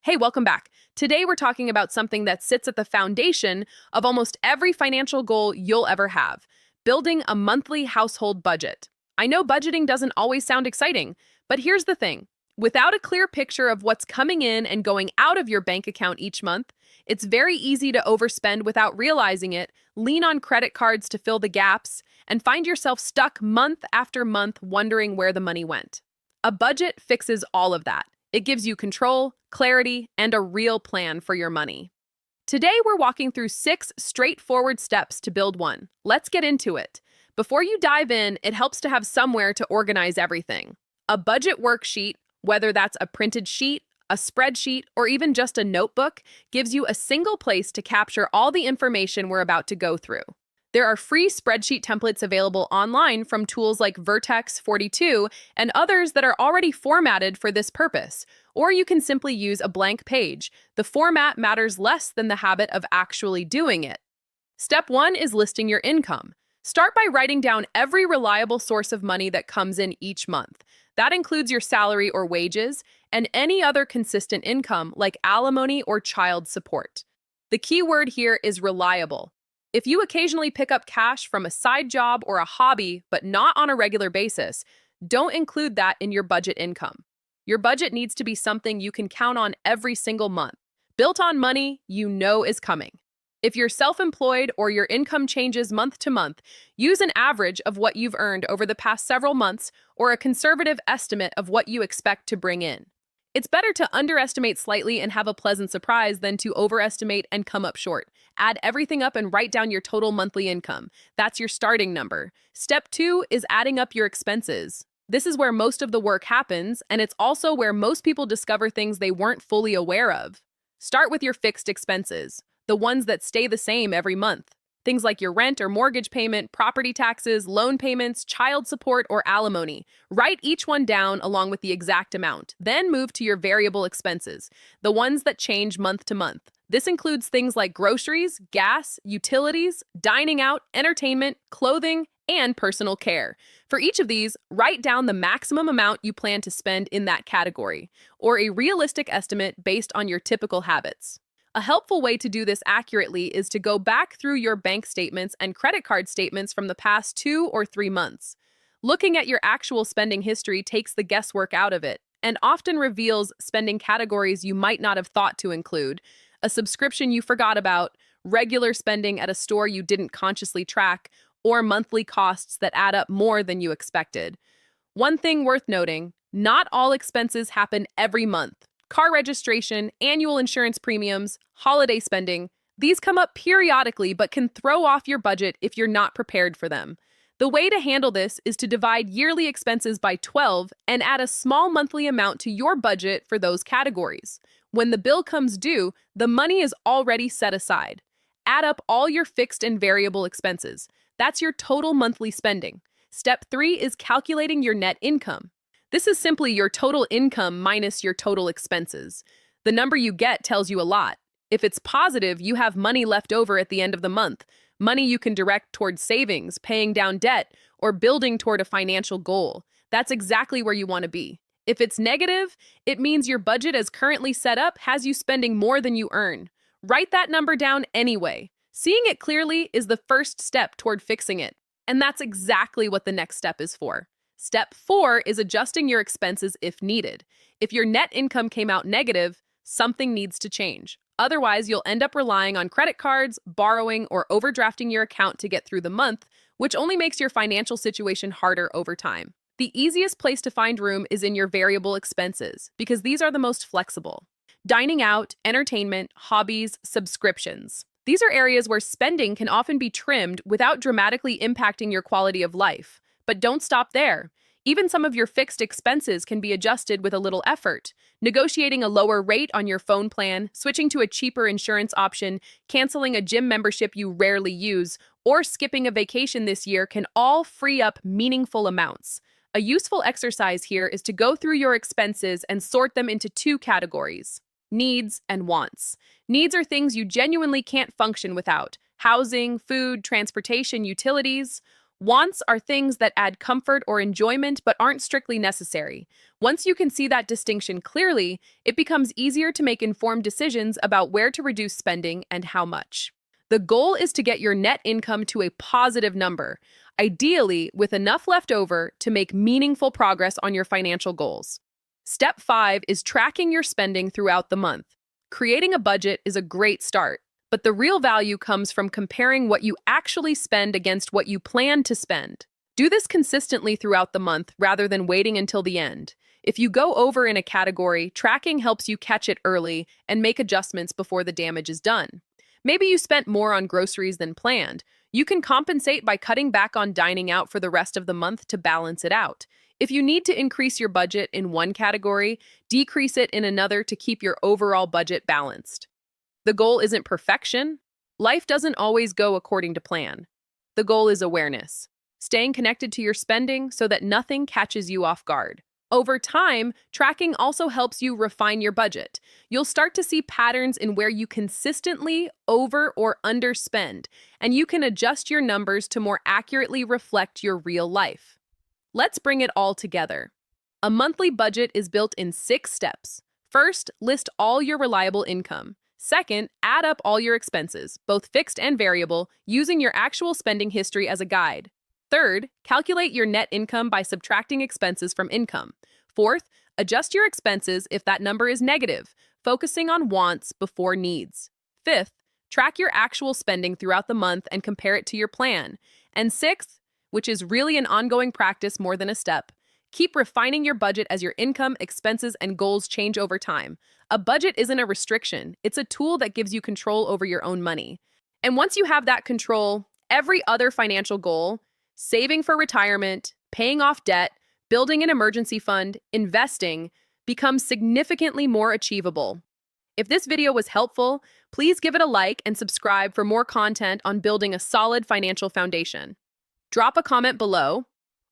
Hey, welcome back. Today we're talking about something that sits at the foundation of almost every financial goal you'll ever have: building a monthly household budget. I know budgeting doesn't always sound exciting, but here's the thing. Without a clear picture of what's coming in and going out of your bank account each month, it's very easy to overspend without realizing it, lean on credit cards to fill the gaps, and find yourself stuck month after month wondering where the money went. A budget fixes all of that. It gives you control, clarity, and a real plan for your money. Today, we're walking through 6 straightforward steps to build one. Let's get into it. Before you dive in, it helps to have somewhere to organize everything. A budget worksheet, whether that's a printed sheet, a spreadsheet, or even just a notebook, gives you a single place to capture all the information we're about to go through. There are free spreadsheet templates available online from tools like Vertex 42 and others that are already formatted for this purpose, or you can simply use a blank page. The format matters less than the habit of actually doing it. Step 1 is listing your income. Start by writing down every reliable source of money that comes in each month. That includes your salary or wages and any other consistent income like alimony or child support. The key word here is reliable. If you occasionally pick up cash from a side job or a hobby, but not on a regular basis, don't include that in your budget income. Your budget needs to be something you can count on every single month, built on money you know is coming. If you're self-employed or your income changes month to month, use an average of what you've earned over the past several months or a conservative estimate of what you expect to bring in. It's better to underestimate slightly and have a pleasant surprise than to overestimate and come up short. Add everything up and write down your total monthly income. That's your starting number. Step 2 is adding up your expenses. This is where most of the work happens, and it's also where most people discover things they weren't fully aware of. Start with your fixed expenses, the ones that stay the same every month. Things like your rent or mortgage payment, property taxes, loan payments, child support, or alimony. Write each one down along with the exact amount. Then move to your variable expenses, the ones that change month to month. This includes things like groceries, gas, utilities, dining out, entertainment, clothing, and personal care. For each of these, write down the maximum amount you plan to spend in that category, or a realistic estimate based on your typical habits. A helpful way to do this accurately is to go back through your bank statements and credit card statements from the past 2 or 3 months. Looking at your actual spending history takes the guesswork out of it and often reveals spending categories you might not have thought to include: a subscription you forgot about, regular spending at a store you didn't consciously track, or monthly costs that add up more than you expected. One thing worth noting: not all expenses happen every month. Car registration, annual insurance premiums, holiday spending, these come up periodically but can throw off your budget if you're not prepared for them. The way to handle this is to divide yearly expenses by 12 and add a small monthly amount to your budget for those categories. When the bill comes due, the money is already set aside. Add up all your fixed and variable expenses. That's your total monthly spending. Step 3 is calculating your net income. This is simply your total income minus your total expenses. The number you get tells you a lot. If it's positive, you have money left over at the end of the month, money you can direct towards savings, paying down debt, or building toward a financial goal. That's exactly where you want to be. If it's negative, it means your budget as currently set up has you spending more than you earn. Write that number down anyway. Seeing it clearly is the first step toward fixing it, and that's exactly what the next step is for. Step 4 is adjusting your expenses if needed. If your net income came out negative, something needs to change. Otherwise, you'll end up relying on credit cards, borrowing, or overdrafting your account to get through the month, which only makes your financial situation harder over time. The easiest place to find room is in your variable expenses, because these are the most flexible. Dining out, entertainment, hobbies, subscriptions. These are areas where spending can often be trimmed without dramatically impacting your quality of life. But don't stop there. Even some of your fixed expenses can be adjusted with a little effort. Negotiating a lower rate on your phone plan, switching to a cheaper insurance option, canceling a gym membership you rarely use, or skipping a vacation this year can all free up meaningful amounts. A useful exercise here is to go through your expenses and sort them into 2 categories: needs and wants. Needs are things you genuinely can't function without: housing, food, transportation, utilities. Wants are things that add comfort or enjoyment but aren't strictly necessary. Once you can see that distinction clearly, it becomes easier to make informed decisions about where to reduce spending and how much. The goal is to get your net income to a positive number, ideally with enough left over to make meaningful progress on your financial goals. Step 5 is tracking your spending throughout the month. Creating a budget is a great start, but the real value comes from comparing what you actually spend against what you plan to spend. Do this consistently throughout the month rather than waiting until the end. If you go over in a category, tracking helps you catch it early and make adjustments before the damage is done. Maybe you spent more on groceries than planned. You can compensate by cutting back on dining out for the rest of the month to balance it out. If you need to increase your budget in one category, decrease it in another to keep your overall budget balanced. The goal isn't perfection. Life doesn't always go according to plan. The goal is awareness, staying connected to your spending so that nothing catches you off guard. Over time, tracking also helps you refine your budget. You'll start to see patterns in where you consistently over or underspend, and you can adjust your numbers to more accurately reflect your real life. Let's bring it all together. A monthly budget is built in 6 steps. First, list all your reliable income. Second, add up all your expenses, both fixed and variable, using your actual spending history as a guide. Third, calculate your net income by subtracting expenses from income. Fourth, adjust your expenses if that number is negative, focusing on wants before needs. Fifth, track your actual spending throughout the month and compare it to your plan. And sixth, which is really an ongoing practice more than a step, keep refining your budget as your income, expenses, and goals change over time. A budget isn't a restriction, it's a tool that gives you control over your own money. And once you have that control, every other financial goal, saving for retirement, paying off debt, building an emergency fund, investing, becomes significantly more achievable. If this video was helpful, please give it a like and subscribe for more content on building a solid financial foundation. Drop a comment below.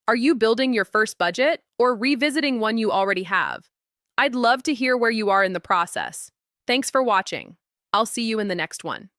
Are you building your first budget or revisiting one you already have? I'd love to hear where you are in the process. Thanks for watching. I'll see you in the next one.